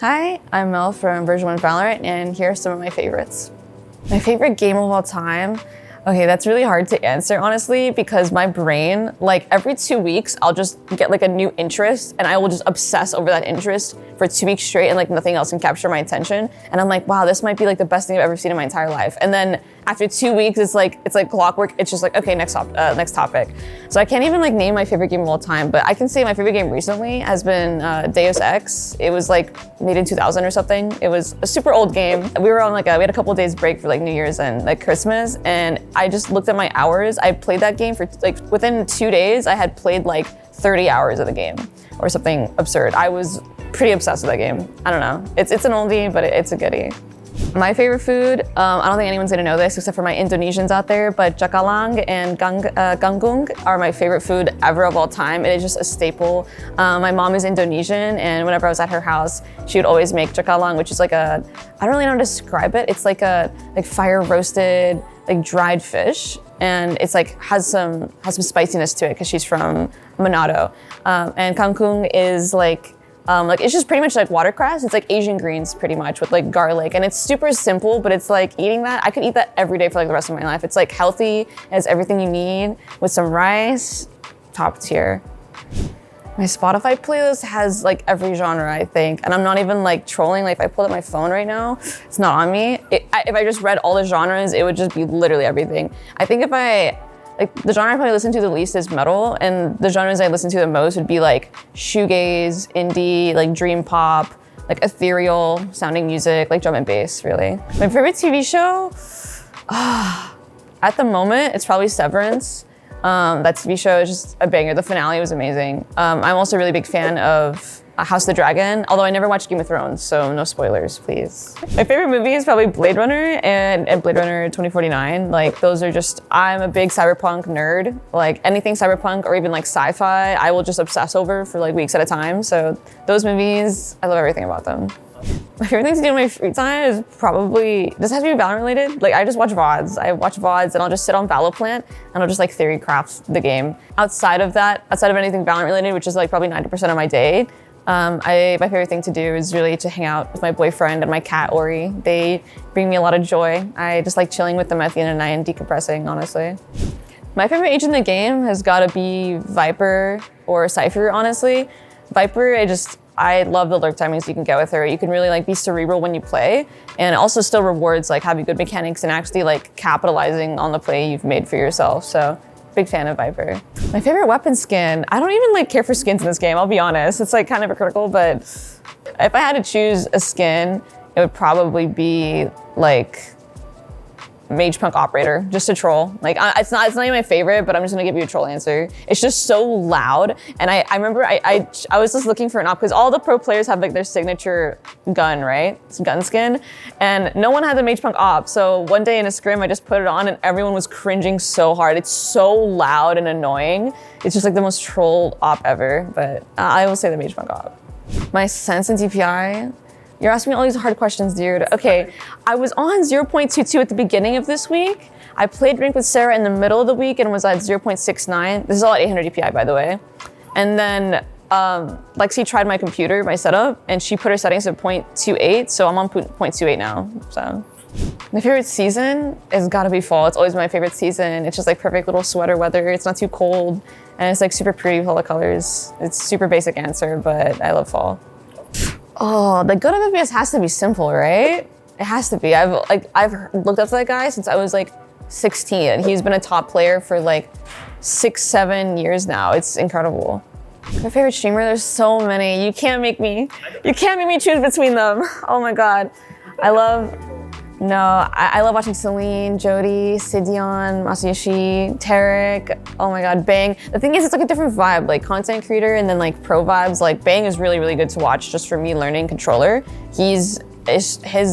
Hi, I'm Mel from V1 VALORANT, and here are some of my favorites. My favorite game of all time? Okay, that's really hard to answer, honestly, because my brain, like every 2 weeks, I'll just get like a new interest and I will just obsess over that interest for 2 weeks straight and like nothing else can capture my attention. And I'm like, wow, this might be like the best thing I've ever seen in my entire life. And then after 2 weeks, it's like clockwork. It's just like, okay, next topic. So I can't even like name my favorite game of all time, but I can say my favorite game recently has been Deus Ex. It was like made in 2000 or something. It was a super old game. We were on we had a couple of days break for like New Year's and like Christmas, and I just looked at my hours. I played that game for like within 2 days. I had played like 30 hours of the game or something absurd. I was pretty obsessed with that game. I don't know. It's an oldie, but it's a goodie. My favorite food, I don't think anyone's gonna know this except for my Indonesians out there, but jakalang and ganggung are my favorite food ever of all time. It is just a staple. My mom is Indonesian, and whenever I was at her house, she would always make jakalang, which is like I don't really know how to describe it. It's like fire roasted, like dried fish, and it's like has some spiciness to it because she's from Manado. And kangkung is like it's just pretty much like watercress. It's like Asian greens pretty much with like garlic, and it's super simple, but it's like eating that, I could eat that every day for like the rest of my life. It's like healthy, it has everything you need with some rice, top tier. My Spotify playlist has like every genre, I think, and I'm not even like trolling. Like if I pulled up my phone right now, it's not on me. If I just read all the genres, it would just be literally everything. I think the genre I probably listen to the least is metal, and the genres I listen to the most would be like shoegaze, indie, like dream pop, like ethereal sounding music, like drum and bass, really. My favorite TV show? At the moment, it's probably Severance. That TV show is just a banger. The finale was amazing. I'm also a really big fan of House of the Dragon, although I never watched Game of Thrones, so no spoilers, please. My favorite movie is probably Blade Runner and Blade Runner 2049. Like those are just, I'm a big cyberpunk nerd. Like anything cyberpunk or even like sci-fi, I will just obsess over for like weeks at a time. So those movies, I love everything about them. My favorite thing to do in my free time is probably, this has to be Valorant related. Like I just watch VODs. I watch VODs and I'll just sit on Valoplant and I'll just like theory craft the game. Outside of anything Valorant related, which is like probably 90% of my day, my favorite thing to do is really to hang out with my boyfriend and my cat, Ori. They bring me a lot of joy. I just like chilling with them at the end of the night and decompressing, honestly. My favorite agent in the game has gotta be Viper or Cypher, honestly. Viper, I love the lurk timings you can get with her. You can really like be cerebral when you play, and it also still rewards like having good mechanics and actually like capitalizing on the play you've made for yourself. So big fan of Viper. My favorite weapon skin, I don't even like care for skins in this game, I'll be honest. It's like kind of hypocritical, but if I had to choose a skin, it would probably be like Mage Punk Operator, just to troll. Like it's not even my favorite, but I'm just gonna give you a troll answer. It's just so loud, and I remember I was just looking for an op because all the pro players have like their signature gun, right? It's gun skin, and no one had the Mage Punk op. So one day in a scrim, I just put it on, and everyone was cringing so hard. It's so loud and annoying. It's just like the most trolled op ever. But I will say the Mage Punk op. My SENS and DPI. You're asking me all these hard questions, dude. Okay, I was on 0.22 at the beginning of this week. I played Drink with Sarah in the middle of the week and was at 0.69. This is all at 800 DPI, by the way. And then Lexi tried my computer, my setup, and she put her settings at 0.28, so I'm on 0.28 now, so. My favorite season has gotta be fall. It's always my favorite season. It's just like perfect little sweater weather. It's not too cold, and it's like super pretty with all the colors. It's super basic answer, but I love fall. Oh, the good of FPS has to be simple, right? It has to be. I've looked up to that guy since I was like 16, and he's been a top player for like 6-7 years now. It's incredible. My favorite streamer, there's so many. You can't make me choose between them. Oh my God. I love watching Celine, Jody, Sidion, Masayoshi, Tarek. Oh my God, Bang. The thing is, it's like a different vibe, like content creator and then like pro vibes. Like Bang is really, really good to watch just for me learning controller. His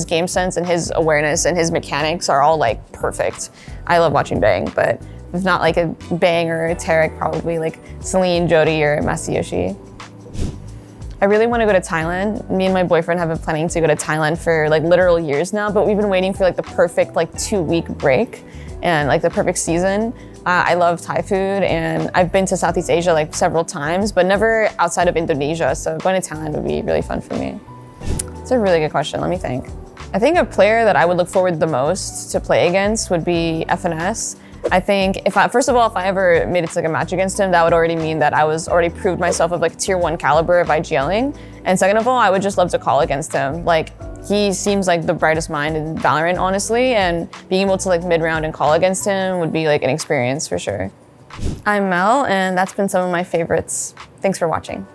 game sense and his awareness and his mechanics are all like perfect. I love watching Bang, but if not like a Bang or a Tarek, probably like Celine, Jody, or Masayoshi. I really want to go to Thailand. Me and my boyfriend have been planning to go to Thailand for like literal years now, but we've been waiting for like the perfect like 2-week break and like the perfect season. I love Thai food, and I've been to Southeast Asia like several times, but never outside of Indonesia. So going to Thailand would be really fun for me. It's a really good question. Let me think. I think a player that I would look forward the most to play against would be SENS. I think if I ever made it to like a match against him, that would already mean that I was already proved myself of like tier 1 caliber of IGLing. And second of all, I would just love to call against him. Like, he seems like the brightest mind in Valorant, honestly, and being able to like mid-round and call against him would be like an experience for sure. I'm meL, and that's been some of my favorites. Thanks for watching.